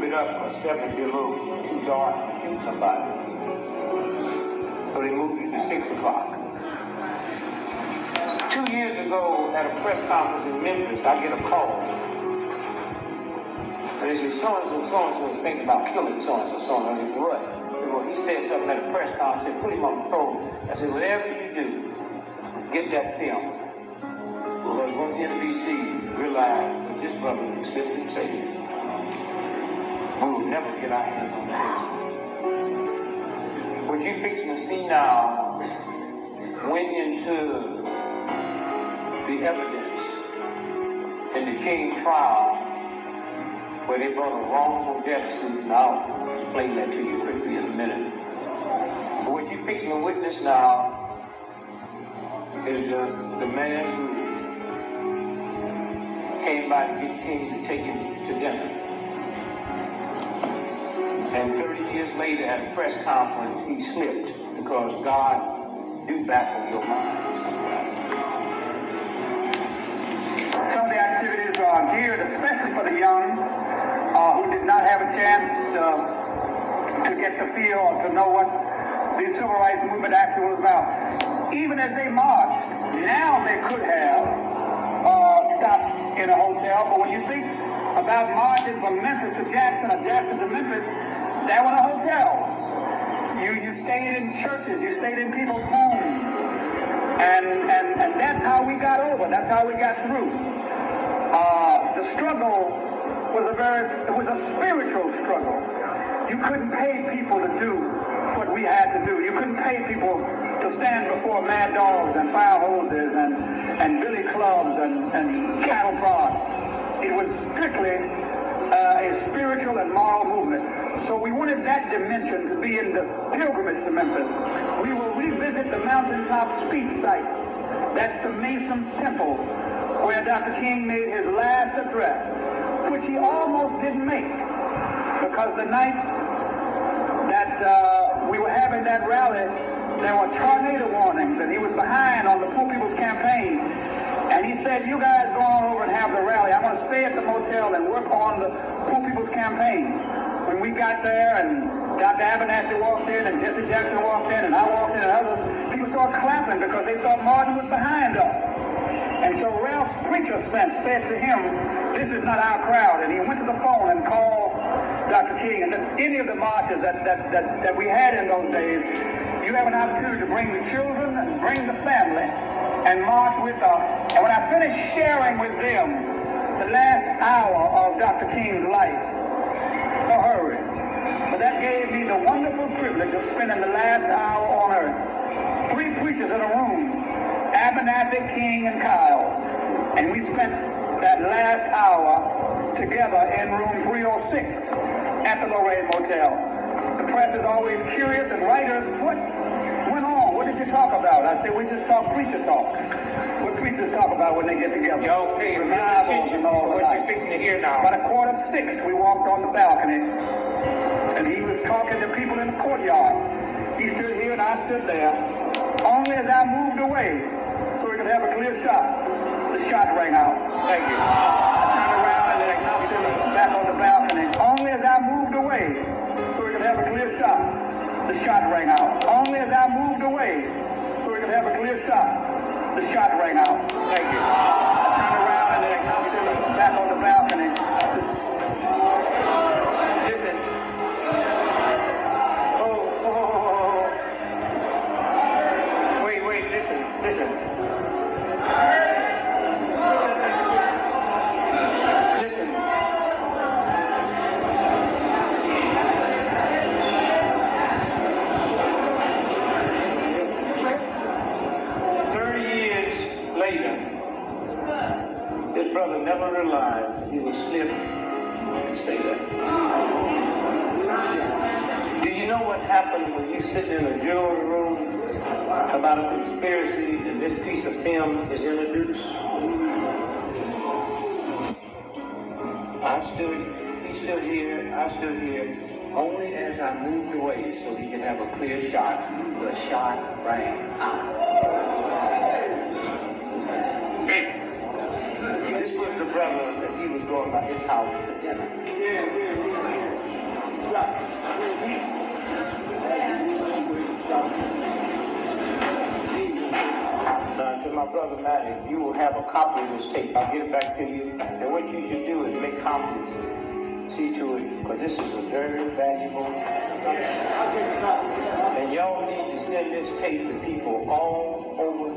it up because 7 would be a little too dark to shoot somebody. So they moved it to 6 o'clock. 2 years ago, at a press conference in Memphis, I get a call. And they said, so-and-so is thinking about killing so-and-so. I said, what? Well, he said something at a press conference. I said, put him on the phone. I said, whatever you do, get that film. Because once NBC realized that this brother was slipped and saved, we will never get our hands on this. What you're fixing to see now went into the evidence in the King trial where they brought a wrongful death suit, and I'll explain that to you quickly in a minute. But what you're fixing to witness now is the man who came by to get King to take him to dinner. And 30 years later at a press conference, he slipped because God do baffle your mind sometimes. Some of the activities are geared especially for the young who did not have a chance to get to feel or to know what the civil rights movement actually was about. Even as they marched, now they could have stopped in a hotel, but when you think about marching from Memphis to Jackson or Jackson to Memphis, that was a hotel. You stayed in churches, you stayed in people's homes, and that's how we got over. That's how we got through. The struggle was a spiritual struggle. You couldn't pay people to do what we had to do. You couldn't pay people to stand before mad dogs and fire hoses and billy clubs and cattle prods. It was strictly a spiritual and moral movement. So we wanted that dimension to be in the pilgrimage to Memphis. We will revisit the mountaintop speech site. That's the Mason's Temple, where Dr. King made his last address, which he almost didn't make, because the night that we were having that rally, there were tornado warnings, and he was behind on the Poor People's Campaign. And he said, you guys go on over and have the rally. I'm going to stay at the motel and work on the Poor People's Campaign. When we got there and Dr. Abernathy walked in and Jesse Jackson walked in and I walked in and others, people started clapping because they thought Martin was behind us. And so Ralph Preacher said to him, this is not our crowd. And he went to the phone and called Dr. King. And any of the marches that we had in those days, you have an opportunity to bring the children and bring the family and march with us. And when I finished sharing with them the last hour of Dr. King's life, so hurry. But that gave me the wonderful privilege of spending the last hour on earth. 3 preachers in a room, Abernathy, King, and Kyle. And we spent that last hour together in room 306 at the Lorraine Motel. The press is always curious, and writers, what went on? What did you talk about? I said, we just talk preacher talk. What preachers talk about when they get together? Y'all pay attention to what you're fixing to hear now. About 5:45, we walked on the balcony, and he was talking to people in the courtyard. He stood here and I stood there. Only as I moved away, so we could have a clear shot, the shot rang out. Thank you. I turned around and then I stood back on the balcony. Only as I moved away, so we could have a clear shot, the shot rang out. Only as I moved away, so we could have a clear shot, the shot rang out. Thank you. I turned around and then I stood back on the balcony. Listen. Wait, listen. Listen. 30 years later, this brother never realized he was slip and say that. Do you know what happened when you sit in a jury room about a conspiracy and this piece of film is introduced? He stood here, I stood here, only as I moved away so he could have a clear shot. The shot rang out. This was the brother that he was going by his house for dinner. my brother Matt, if you will have a copy of this tape, I'll get it back to you. And what you should do is make copies. See to it, because this is a very valuable. And y'all need to send this tape to people all over